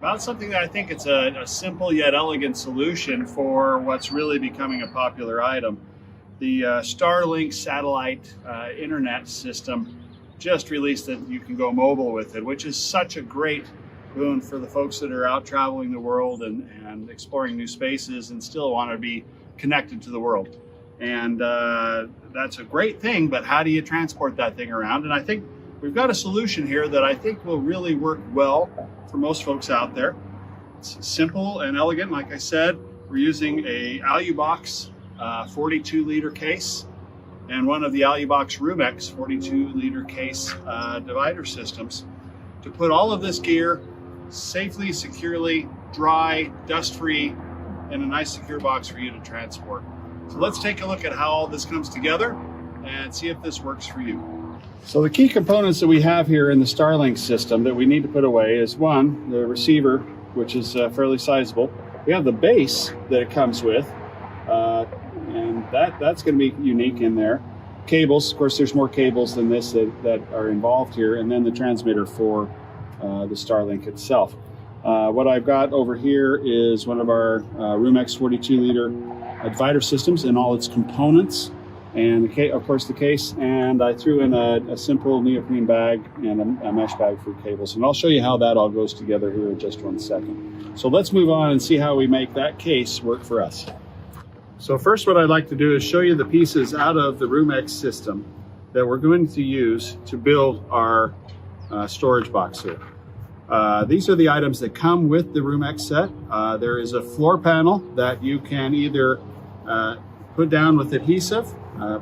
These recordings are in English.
About something that I think it's a simple yet elegant solution for what's really becoming a popular item. The Starlink satellite internet system just released that you can go mobile with it, which is such a great boon for the folks that are out traveling the world and exploring new spaces and still want to be connected to the world. And that's a great thing, but how do you transport that thing around? And I think we've got a solution here that I think will really work well for most folks out there. It's simple and elegant. Like I said, we're using a AluBox 42-liter case and one of the AluBox Rumex 42-liter case divider systems to put all of this gear safely, securely, dry, dust-free, in a nice secure box for you to transport. So let's take a look at how all this comes together and see if this works for you. So the key components that we have here in the Starlink system that we need to put away is one, the receiver, which is fairly sizable. We have the base that it comes with, and that's going to be unique in there. Cables, of course, there's more cables than this that are involved here, and then the transmitter for the Starlink itself. What I've got over here is one of our Rumex 42-liter divider systems and all its components. And of course the case, and I threw in a simple neoprene bag and a mesh bag for cables. And I'll show you how that all goes together here in just 1 second. So let's move on and see how we make that case work for us. So first what I'd like to do is show you the pieces out of the Rumex system that we're going to use to build our storage box here. These are the items that come with the Rumex set. There is a floor panel that you can either put down with adhesive,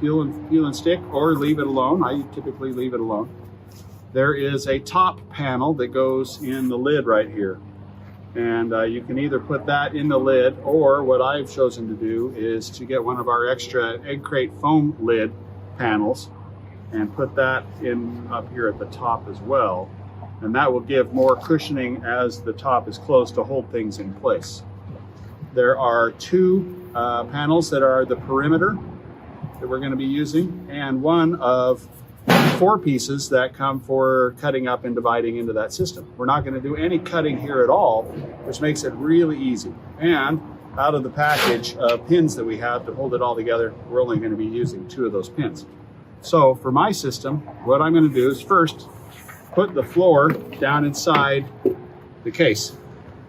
peel and stick, or leave it alone. I typically leave it alone. There is a top panel that goes in the lid right here. And you can either put that in the lid, or what I've chosen to do is to get one of our extra egg crate foam lid panels and put that in up here at the top as well. And that will give more cushioning as the top is closed to hold things in place. There are two panels that are the perimeter that we're going to be using, and one of 4 pieces that come for cutting up and dividing into that system. We're not going to do any cutting here at all, which makes it really easy. And out of the package of pins that we have to hold it all together, we're only going to be using 2 of those pins. So for my system, what I'm going to do is first put the floor down inside the case.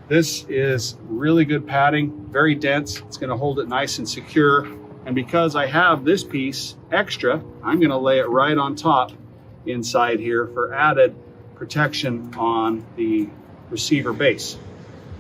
This is really good padding, very dense. It's going to hold it nice and secure. And because I have this piece extra, I'm going to lay it right on top inside here for added protection on the receiver base.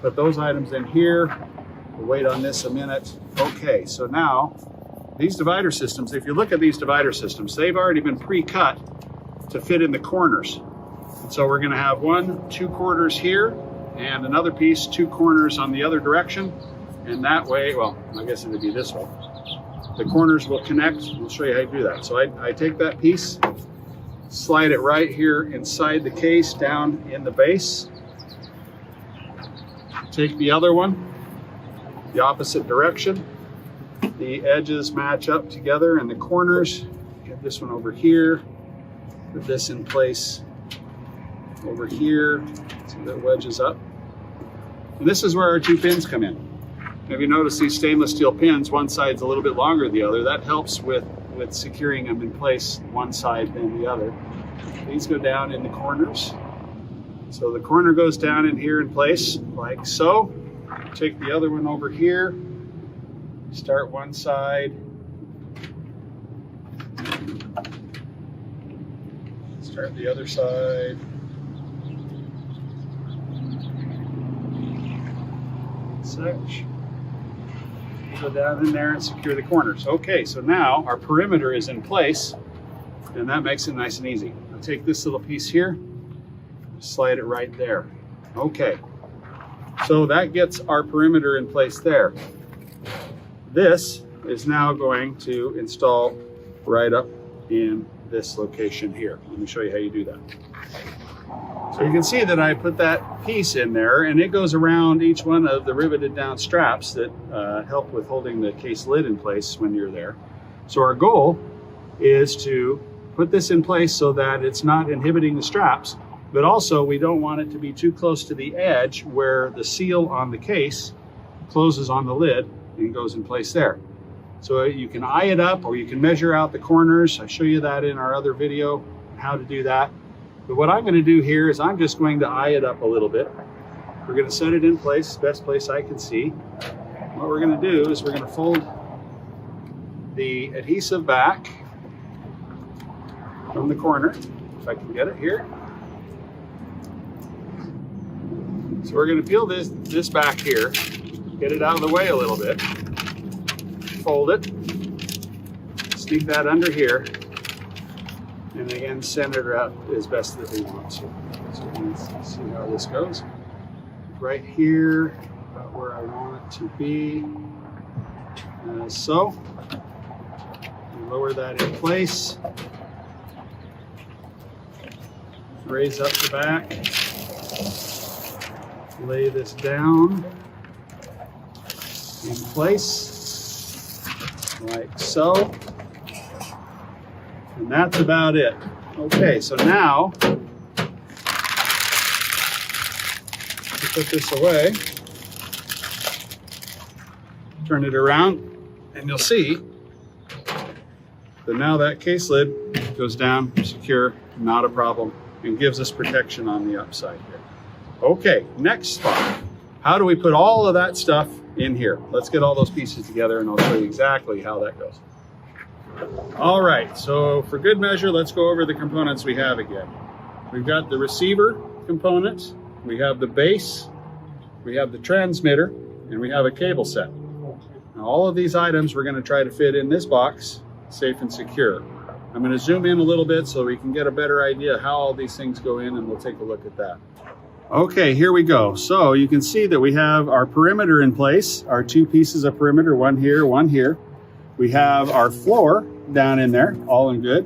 Put those items in here. We'll wait on this a minute. Okay, so now these divider systems, if you look at these divider systems, they've already been pre-cut to fit in the corners. And so we're going to have 1, 2 corners here, and another piece, 2 corners on the other direction. And that way, well, I guess it would be this way. The corners will connect. We'll show you how to do that. So I take that piece, slide it right here inside the case down in the base. Take the other one, the opposite direction. The edges match up together and the corners. Get this one over here. Put this in place over here so that wedges up. And this is where our 2 pins come in. If you notice these stainless steel pins, one side's a little bit longer than the other. That helps with securing them in place one side than the other. These go down in the corners. So the corner goes down in here in place like so. Take the other one over here. Start one side. Start the other side. Such. Go down in there and secure the corners. Okay, so now our perimeter is in place, and that makes it nice and easy. I'll take this little piece here, slide it right there. Okay, so that gets our perimeter in place there. This is now going to install right up in this location here. Let me show you how you do that. So you can see that I put that piece in there, and it goes around each one of the riveted down straps that help with holding the case lid in place when you're there. So our goal is to put this in place so that it's not inhibiting the straps, but also we don't want it to be too close to the edge where the seal on the case closes on the lid and goes in place there. So you can eye it up, or you can measure out the corners. I show you that in our other video, how to do that. But what I'm going to do here is I'm just going to eye it up a little bit. We're going to set it in place, best place I can see. What we're going to do is we're going to fold the adhesive back from the corner, if I can get it here. So we're going to peel this back here, get it out of the way a little bit, fold it, sneak that under here, and again center it up as best that we want to. So we can see how this goes. Right here, about where I want it to be, as so. Lower that in place. Raise up the back. Lay this down in place, like so. And that's about it. Okay, so now, put this away, turn it around, and you'll see that now that case lid goes down secure, not a problem, and gives us protection on the upside here. Okay, next spot. How do we put all of that stuff in here? Let's get all those pieces together and I'll show you exactly how that goes. All right, so for good measure, let's go over the components we have again. We've got the receiver components, we have the base, we have the transmitter, and we have a cable set. Now, all of these items we're going to try to fit in this box, safe and secure. I'm going to zoom in a little bit so we can get a better idea how all these things go in, and we'll take a look at that. Okay, here we go. So you can see that we have our perimeter in place, our two pieces of perimeter, one here, one here. We have our floor down in there, all in good.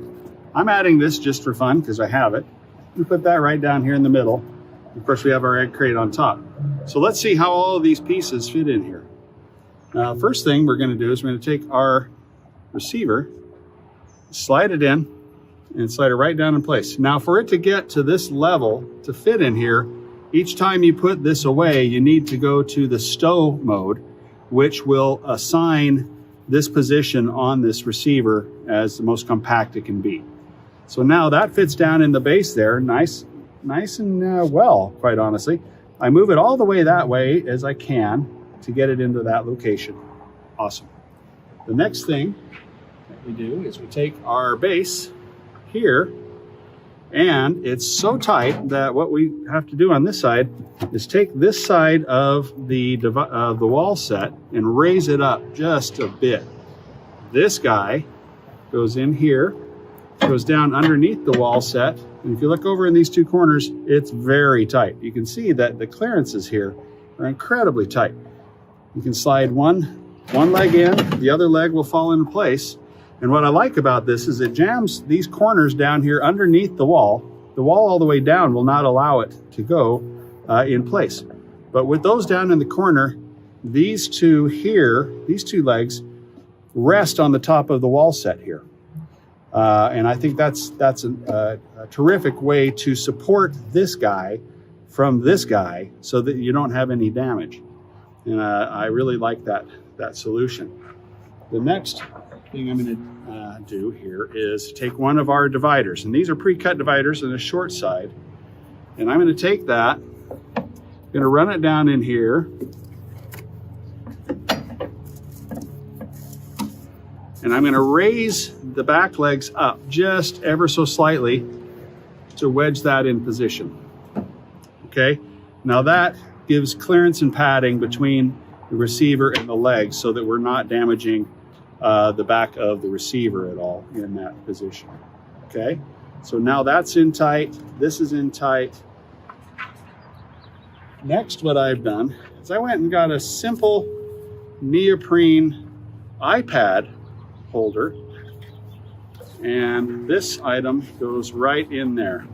I'm adding this just for fun because I have it. We put that right down here in the middle. Of course, we have our egg crate on top. So let's see how all of these pieces fit in here. Now, first thing we're going to do is we're going to take our receiver, slide it in, and slide it right down in place. Now, for it to get to this level to fit in here, each time you put this away, you need to go to the stow mode, which will assign this position on this receiver as the most compact it can be. So now that fits down in the base there, nice and well, quite honestly. I move it all the way that way as I can to get it into that location. Awesome. The next thing that we do is we take our base here, and it's so tight that what we have to do on this side is take this side of the wall set and raise it up just a bit. This guy goes in here, goes down underneath the wall set, and if you look over in these two corners, it's very tight. You can see that the clearances here are incredibly tight. You can slide one leg in, the other leg will fall into place. And what I like about this is it jams these corners down here underneath the wall. The wall all the way down will not allow it to go in place. But with those down in the corner, these two here, these two legs, rest on the top of the wall set here. And I think that's a terrific way to support this guy from this guy so that you don't have any damage. And I really like that solution. The next thing I'm going to do here is take one of our dividers, and these are pre-cut dividers on the short side, and I'm going to take that, I'm going to run it down in here, and I'm going to raise the back legs up just ever so slightly to wedge that in position. Okay, now that gives clearance and padding between the receiver and the legs so that we're not damaging the back of the receiver at all in that position. Okay, so now that's in tight, this is in tight. Next, what I've done is I went and got a simple neoprene iPad holder, and this item goes right in there.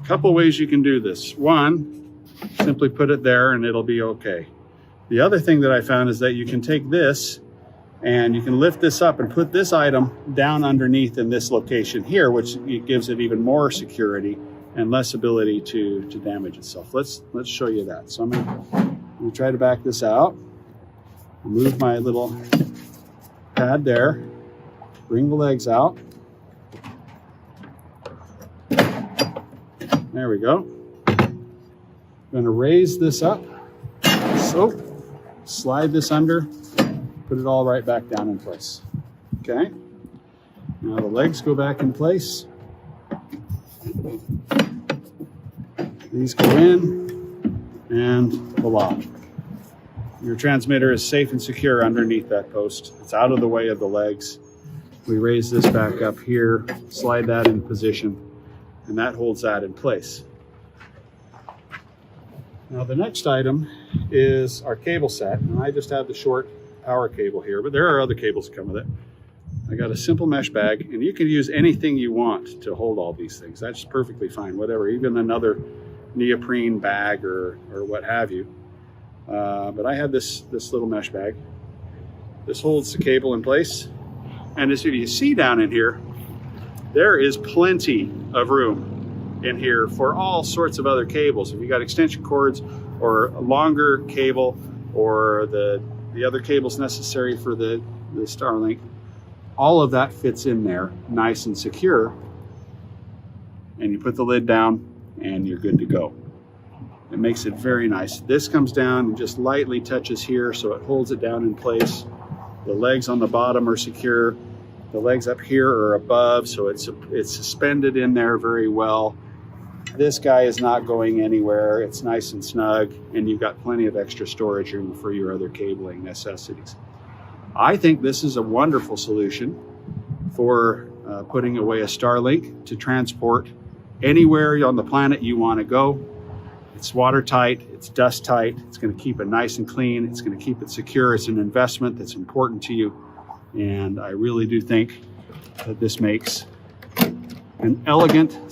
Couple ways you can do this. One, simply put it there and it'll be okay. The other thing that I found is that you can take this and you can lift this up and put this item down underneath in this location here, which gives it even more security and less ability to damage itself. Let's show you that. So I'm gonna try to back this out, move my little pad there, bring the legs out. There we go. I'm gonna raise this up, so slide this under, put it all right back down in place. Okay, now the legs go back in place. These go in, and voila. Your transmitter is safe and secure underneath that post. It's out of the way of the legs. We raise this back up here, slide that in position, and that holds that in place. Now the next item is our cable set, and I just have the short power cable here, but there are other cables that come with it. I got a simple mesh bag, and you can use anything you want to hold all these things. That's perfectly fine, whatever, even another neoprene bag or what have you. But I have this little mesh bag. This holds the cable in place, and as you see down in here, there is plenty of room in here for all sorts of other cables. If you got extension cords or a longer cable or the other cables necessary for the Starlink, all of that fits in there nice and secure, and you put the lid down and you're good to go. It makes it very nice. This comes down and just lightly touches here, so it holds it down in place. The legs on the bottom are secure. The legs up here are above, so it's suspended in there very well. This guy is not going anywhere. It's nice and snug, and you've got plenty of extra storage room for your other cabling necessities. I think this is a wonderful solution for putting away a Starlink to transport anywhere on the planet you want to go. It's watertight, it's dust tight, it's going to keep it nice and clean, it's going to keep it secure. It's an investment that's important to you, and I really do think that this makes an elegant